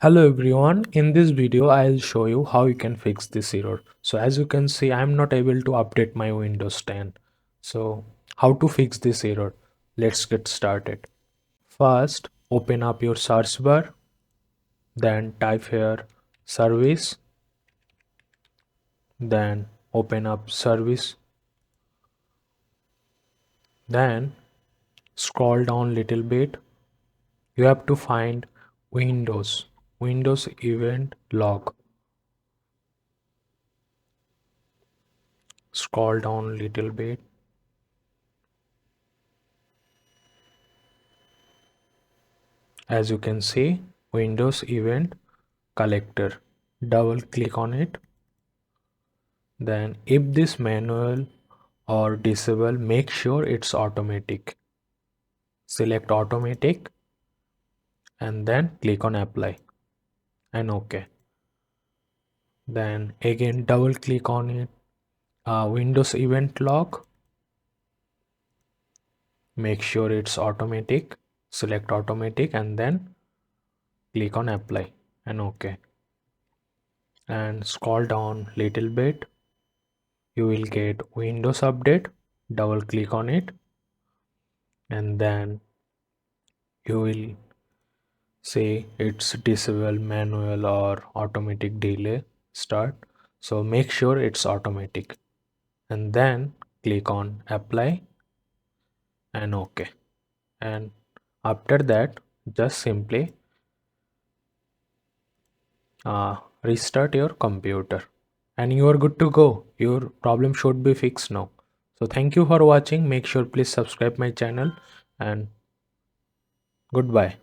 Hello everyone, in this video I'll show you how you can fix this error. So as you can see, I'm not able to update my Windows 10. So how to fix this error? Let's get started. First, open up your search bar, then type here service, then open up service, then scroll down little bit. You have to find Windows event log. Scroll down little bit. As you can see, Windows event collector. Double click on it. Then if this manual or disable, make sure it's automatic. Select automatic and then click on apply and OK. Then again double click on it. Windows event log. Make sure it's automatic. Select automatic and then click on apply and OK. And scroll down little bit. You will get Windows update. Double click on it and then you will say it's disable manual or automatic delay start. So make sure it's automatic and then click on apply and OK. And after that, just simply restart your computer and you are good to go. Your problem should be fixed now. So thank you for watching. Make sure please subscribe my channel and goodbye.